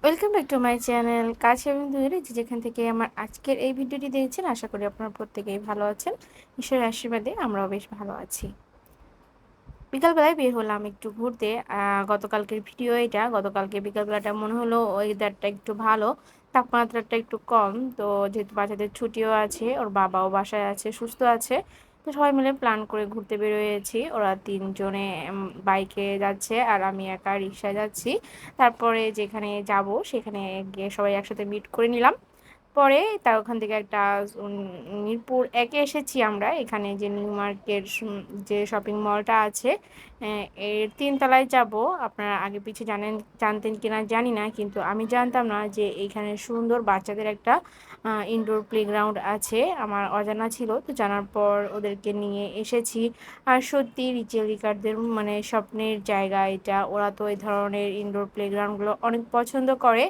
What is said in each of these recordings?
Welcome back to my channel. কাছে এবং দূরে যে যেখান থেকে আমার আজকের এই ভিডিওটি দেখছেন, আশা করি আপনারা প্রত্যেকেই ভালো আছেন। ঈশ্বরের আশীর্বাদে আমরাও বেশ ভালো আছি। বিকালবেলায় বের হলাম একটু ঘুরতে। গতকালকের ভিডিও এটা। গতকালকে বিকালবেলাটা মনে হলো ওয়েদারটা একটু ভালো, তাপমাত্রাটা একটু কম। তো যেহেতু বাচ্চাদের ছুটিও আছে, ওর বাবাও বাসায় আছে, সুস্থ আছে, তো সবাই মিলে প্ল্যান করে ঘুরতে বেরোয়েছি। ওরা তিনজনে বাইকে যাচ্ছে আর আমি একা রিক্সায় যাচ্ছি। তারপরে যেখানে যাব সেখানে গিয়ে সবাই একসাথে মিট করে নিলাম। পরে তার ওখান থেকে একটা মিরপুর একে এসেছি আমরা। এখানে যে নিউ মার্কেট যে শপিং মলটা আছে, এর 3 তলায় যাব। আপনারা আগে পিছে জানতেন কিনা জানি না, কিন্তু আমি জানতাম না যে এইখানে সুন্দর বাচ্চাদের একটা ইনডোর প্লেগ্রাউন্ড আছে। আমার অজানা ছিল, তো জানার পর ওদেরকে নিয়ে এসেছি। আর সত্যি রিচেল রিকারদের মানে স্বপ্নের জায়গা এটা। ওরা তো এই ধরনের ইনডোর প্লেগ্রাউন্ডগুলো অনেক পছন্দ করে।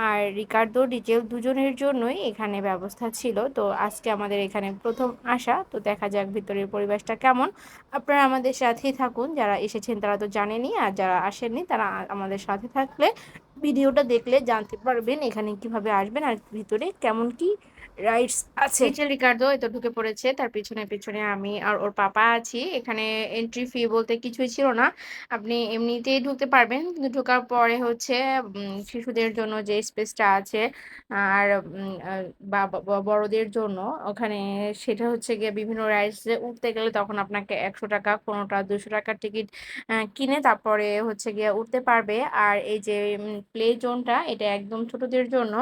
আর রিকার্ডো রিচেল দুজনের জন্যই এখানে ব্যবস্থা ছিল। তো আজকে আমাদের এখানে প্রথম আসা, তো দেখা যাক ভিতরের পরিবেশটা কেমন। আপনারা আমাদের সাথেই থাকুন, যারা এসেছেন তারা তো জানেনই, আর যারা আসেননি তারা আমাদের সাথে থাকলে ভিডিওটা দেখলে জানতে পারবেন এখানে কিভাবে আসবেন আর ভিতরে কেমন কি রাইডস আছে। রিচেল রিকার্ডো এই তো ঢুকে পড়েছে, তার পিছনে পিছনে আমি আর ওর পাপা আছি। এখানে এন্ট্রি ফি বলতে কিছুই ছিল না, আপনি এমনিতেই ঢুকতে পারবেন। কিন্তু ঢোকার পরে হচ্ছে শিশুদের জন্য যে স্পেসটা আছে আর বা বড়দের জন্য ওখানে, সেটা হচ্ছে গিয়ে বিভিন্ন রাইডসে উঠতে গেলে তখন আপনাকে 100 টাকা, কোনোটা 200 টাকার টিকিট কিনে তারপরে হচ্ছে গিয়ে উঠতে পারবে। আর এই যে প্লে জোনটা, এটা একদম ছোটদের জন্য।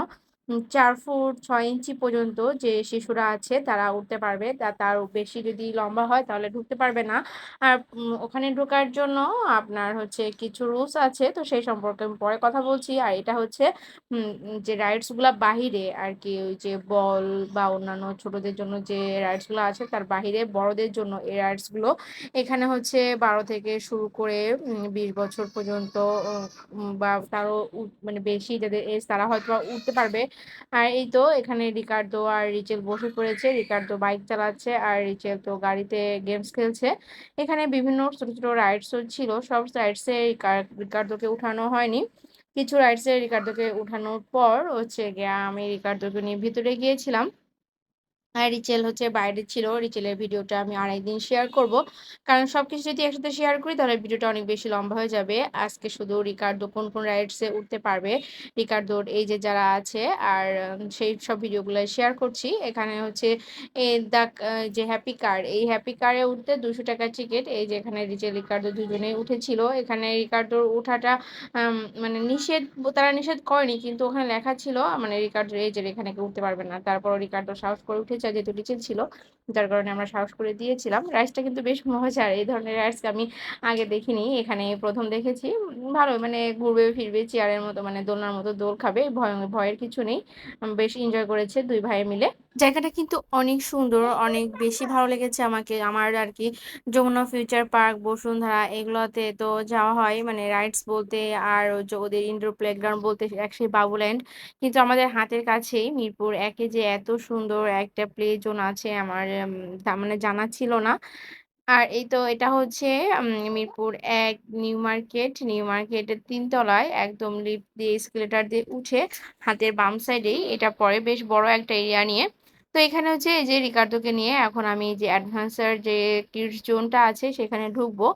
4 ফুট 6 ইঞ্চি পর্যন্ত যে শিশুরা আছে তারা উঠতে পারবে, তার বেশি যদি লম্বা হয় তাহলে ঢুকতে পারবে না। আর ওখানে ঢোকার জন্য আপনার হচ্ছে কিছু রুলস আছে, তো সেই সম্পর্কে আমি পরে কথা বলছি। আর এটা হচ্ছে যে রাইডসগুলা বাহিরে আর কি, ওই যে বল বা অন্যান্য ছোটদের জন্য যে রাইডসগুলো আছে তার বাহিরে বড়দের জন্য এই রাইডসগুলো। এখানে হচ্ছে 12 থেকে শুরু করে 20 বছর পর্যন্ত বা তারও মানে বেশি যাদের এজ তারা হয়তো উঠতে পারবে। আর এই তো এখানে রিকার্ডো আর রিচেল বসে পড়েছে। রিকার্ডো বাইক চালাচ্ছে আর রিচেল তো গাড়িতে গেমস খেলছে। এখানে বিভিন্ন ছোট ছোট রাইডসও ছিল, সব রাইডসে রিকার্ডোকে উঠানো হয়নি। কিছু রাইডসে রিকার্ডোকে উঠানোর পর হচ্ছে গিয়া আমি রিকার্ডোকে নিয়ে ভিতরে গিয়েছিলাম। আর রিচেল হচ্ছে বাইরে ছিল। রিচেলের ভিডিওটা আমি আরেকদিন শেয়ার করব। কারণ সবকিছু যদি একসাথে শেয়ার করি তাহলে ভিডিওটা অনেক বেশি লম্বা হয়ে যাবে। আজকে শুধু রিকার্ডো কোন কোন রাইডসে উঠতে পারবে, রিকার্ডোর এই যে যারা আছে আর সেই সব ভিডিওগুলো শেয়ার করছি। এখানে হচ্ছে এই যে হ্যাপি কার, এই হ্যাপি কারে উঠতে 200 টাকার টিকিট। এই যে এখানে রিচেল রিকার্ডো দুজনেই উঠেছিল। এখানে রিকার্ডোর ওঠাটা মানে তারা নিষেধ করেনি, কিন্তু ওখানে লেখা ছিল মানে রিকার্ডোর এই যে এখানে কেউ উঠতে পারবে না। তারপর রিকার্ডো সাহস করে উঠেছে, যেহেতু নিচে ছিল যার কারণে আমরা সাহস করে দিয়েছিলাম। রাইডসটা কিন্তু বেশ মজার, এই ধরনের রাইডস আমি আগে দেখিনি, এখানে প্রথম দেখেছি। ভালো মানে ঘুরবে ফিরবে চেয়ারের মতো, মানে দোলনার মতো দোল খাবে, ভয়ের কিছু নেই। বেশ এনজয় করেছে দুই ভাই মিলে। জায়গাটা কিন্তু অনেক সুন্দর, অনেক বেশি ভালো লেগেছে আমাকে আমার আর কি। যমুনা ফিউচার পার্ক, বসুন্ধরা এগুলোতে তো যাওয়া হয় মানে রাইডস বলতে, আর ওদের ইনডোর প্লেগ্রাউন্ড বলতে একসাথে বাবুল্যান্ড। কিন্তু আমাদের হাতের কাছেই মিরপুর একে যে এত সুন্দর একটা প্লে জোন আছে আমার তার মানে জানা ছিল না। আর এই তো এটা হচ্ছে মিরপুর ১ নিউ মার্কেটের ৩ তলায় একদম লিফট দিয়ে এসকেলেটর দিয়ে উঠে হাতের বাম সাইডেই এটা পড়ে, বেশ বড় একটা এরিয়া নিয়ে। তো এখানে হচ্ছে এই যে রিকার্ডোকে নিয়ে এখন আমি যে অ্যাডভেঞ্চার যে কিডস জোনটা আছে সেখানে ঢুকবো।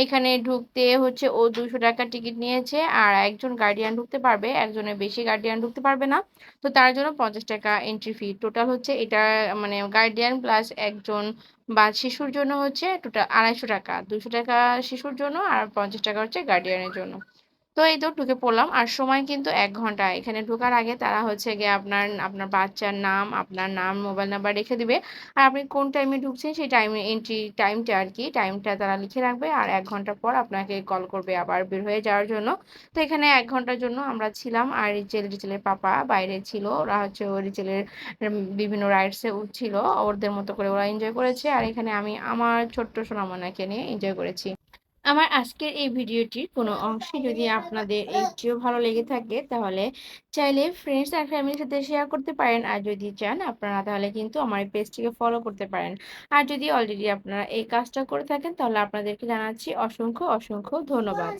এখানে ঢুকতে হচ্ছে ও ২০০ টাকার টিকিট নিয়েছে, আর একজন গার্ডিয়ান ঢুকতে পারবে, একজনের বেশি গার্ডিয়ান ঢুকতে পারবে না। তো তার জন্য ৫০ টাকা এন্ট্রি ফি। টোটাল হচ্ছে এটা মানে গার্ডিয়ান প্লাস একজন বা শিশুর জন্য হচ্ছে টোটাল ২৫০ টাকা। ২০০ টাকা শিশুর জন্য আর ৫০ টাকা হচ্ছে গার্ডিয়ানের জন্য। তো এই তো ঢুকে পড়লাম। আর সময় কিন্তু ১ ঘন্টা। এখানে ঢোকার আগে তারা হচ্ছে গিয়ে আপনার বাচ্চার নাম, আপনার নাম, মোবাইল নাম্বার রেখে দিবে। আর আপনি কোন টাইমে ঢুকছেন সেই টাইমে এন্ট্রি টাইমটা আর কি, টাইমটা তারা লিখে রাখবে। আর ১ ঘন্টা পর আপনাকে কল করবে আবার বের হয়ে যাওয়ার জন্য। তো এখানে ১ ঘন্টার জন্য আমরা ছিলাম। আর রিচেলের পাপা বাইরে ছিল। ওরা হচ্ছে রিচেলের বিভিন্ন রাইডসে উঠছিল। ওদের মতো করে ওরা এনজয় করেছে। আর এখানে আমি আমার ছোট্ট সোনামণিকে নিয়ে এনজয় করেছি। আমার আজকের এই ভিডিওটির কোনো অংশে যদি আপনাদের একটুও ভালো লেগে থাকে তাহলে চাইলে ফ্রেন্ডস আর ফ্যামিলির সাথে শেয়ার করতে পারেন। আর যদি চান আপনারা তাহলে কিন্তু আমার এই পেজটিকে ফলো করতে পারেন। আর যদি অলরেডি আপনারা এই কাজটা করে থাকেন তাহলে আপনাদেরকে জানাচ্ছি অসংখ্য অসংখ্য ধন্যবাদ।